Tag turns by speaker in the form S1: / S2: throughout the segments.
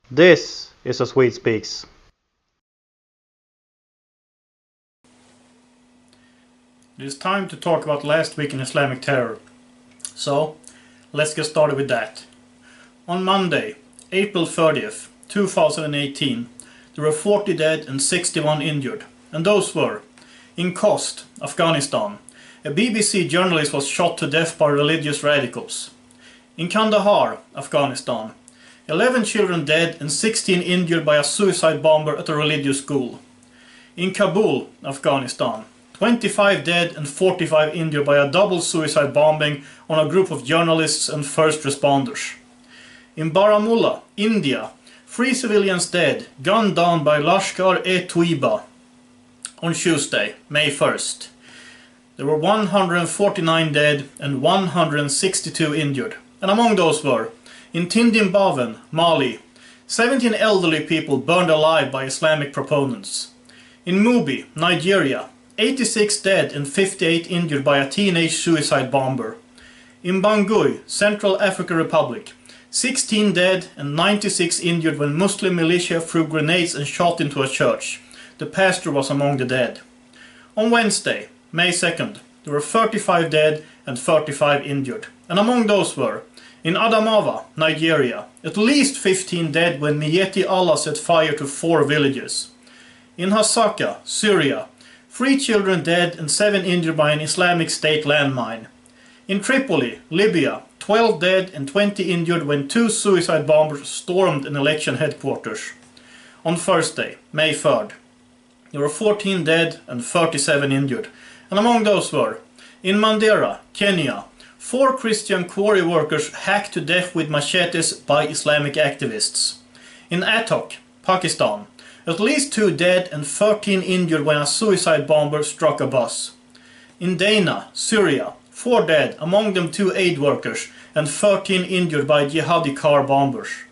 S1: This is a Swede Speaks.
S2: It is time to talk about last week in Islamic terror. So, let's get started with that. On Monday, April 30th, 2018, there were 40 dead and 61 injured. And those were: in Khost, Afghanistan, a BBC journalist was shot to death by religious radicals. In Kandahar, Afghanistan, 11 children dead and 16 injured by a suicide bomber at a religious school. In Kabul, Afghanistan, 25 dead and 45 injured by a double suicide bombing on a group of journalists and first responders. In Baramulla, India, 3 civilians dead, gunned down by lashkar-e-toiba on Tuesday, May 1st. There were 149 dead and 162 injured. And among those were, in Tindimbavan, Mali, 17 elderly people burned alive by Islamic proponents. In Mubi, Nigeria, 86 dead and 58 injured by a teenage suicide bomber. In Bangui, Central African Republic, 16 dead and 96 injured when Muslim militia threw grenades and shot into a church. The pastor was among the dead. On Wednesday, May 2nd, there were 35 dead and 35 injured. And among those were, in Adamawa, Nigeria, at least 15 dead when Miyetti Allah set fire to 4 villages. In Hasaka, Syria, 3 children dead and 7 injured by an Islamic State landmine. In Tripoli, Libya, 12 dead and 20 injured when 2 suicide bombers stormed an election headquarters. On Thursday, May 3rd, there were 14 dead and 37 injured. And among those were, in Mandera, Kenya, 4 Christian quarry workers hacked to death with machetes by Islamic activists. In Attock, Pakistan, at least 2 dead and 13 injured when a suicide bomber struck a bus. In Dana, Syria, 4 dead, among them 2 aid workers, and 13 injured by jihadi car bombers.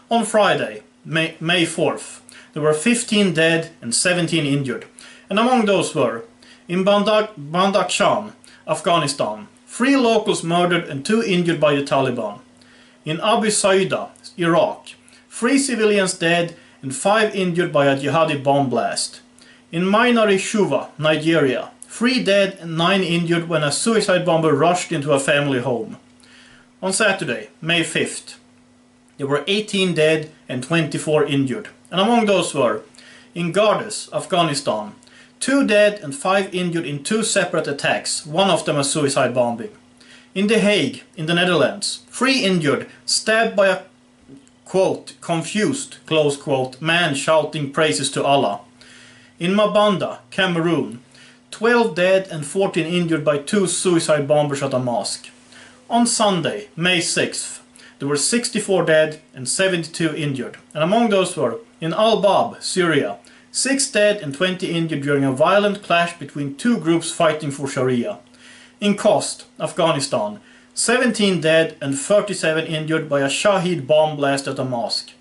S2: On Friday, May 4th, there were 15 dead and 17 injured. And among those were, in Badakhshan, Afghanistan, 3 locals murdered and 2 injured by the Taliban. In Abu Saida, Iraq, 3 civilians dead and 5 injured by a jihadi bomb blast. In Mainari Shuva, Nigeria, 3 dead and 9 injured when a suicide bomber rushed into a family home. On Saturday, May 5th, there were 18 dead and 24 injured. And among those were, in Gardes, Afghanistan, 2 dead and 5 injured in 2 separate attacks, one of them a suicide bombing. In The Hague, in the Netherlands, 3 injured, stabbed by a, quote, confused, close quote, man shouting praises to Allah. In Mabanda, Cameroon, 12 dead and 14 injured by 2 suicide bombers at a mosque. On Sunday, May 6th, there were 64 dead and 72 injured. And among those were, in Al-Bab, Syria, 6 dead and 20 injured during a violent clash between 2 groups fighting for Sharia. In Khost, Afghanistan, 17 dead and 37 injured by a Shahid bomb blast at a mosque.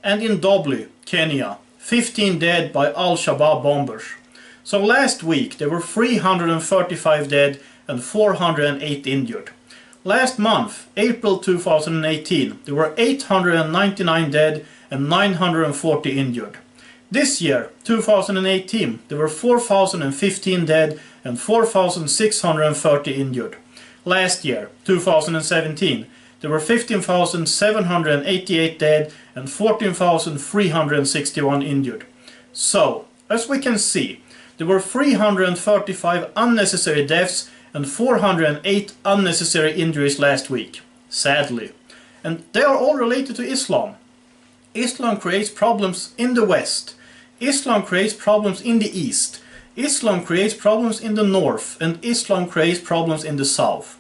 S2: And in Dobli, Kenya, 15 dead by al-shabaab bombers. So last week there were 335 dead and 408 injured. Last month, April 2018, there were 899 dead and 940 injured. This year, 2018, there were 4,015 dead and 4,630 injured. Last year, 2017, there were 15,788 dead and 14,361 injured. So, as we can see, there were 335 unnecessary deaths and 408 unnecessary injuries last week, sadly. And they are all related to Islam. Islam creates problems in the West. Islam creates problems in the East. Islam creates problems in the North, and Islam creates problems in the South.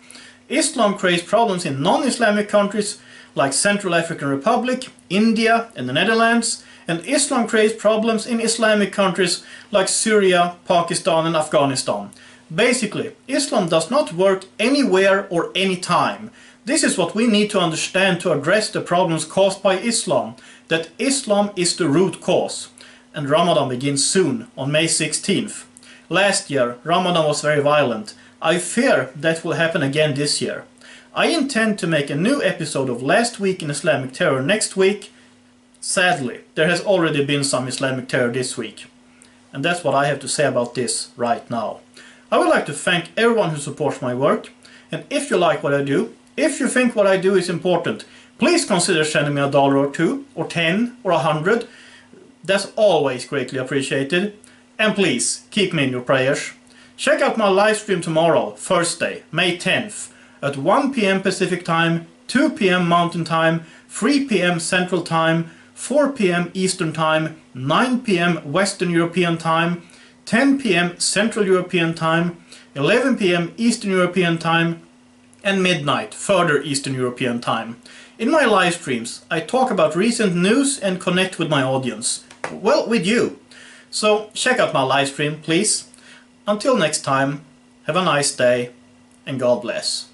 S2: Islam creates problems in non-Islamic countries like Central African Republic, India and the Netherlands, and Islam creates problems in Islamic countries like Syria, Pakistan and Afghanistan. Basically, Islam does not work anywhere or any time. This is what we need to understand to address the problems caused by Islam, that Islam is the root cause. And Ramadan begins soon, on May 16th. Last year, Ramadan was very violent. I fear that will happen again this year. I intend to make a new episode of Last Week in Islamic Terror next week, Sadly, there has already been some Islamic terror this week. And that's what I have to say about this right now. I would like to thank everyone who supports my work. And if you like what I do, if you think what I do is important, please consider sending me $1 or $2 or 10 or 100. That's always greatly appreciated. And please, keep me in your prayers. Check out my live stream tomorrow, Thursday, May 10th, at 1 p.m. Pacific Time, 2 p.m. Mountain Time, 3 p.m. Central Time, 4 p.m. Eastern Time, 9 p.m. Western European Time, 10 p.m. Central European Time, 11 p.m. Eastern European Time, and midnight, further Eastern European Time. In my live streams, I talk about recent news and connect with my audience. Well, with you. So check out my live stream, please. Until next time, have a nice day and God bless.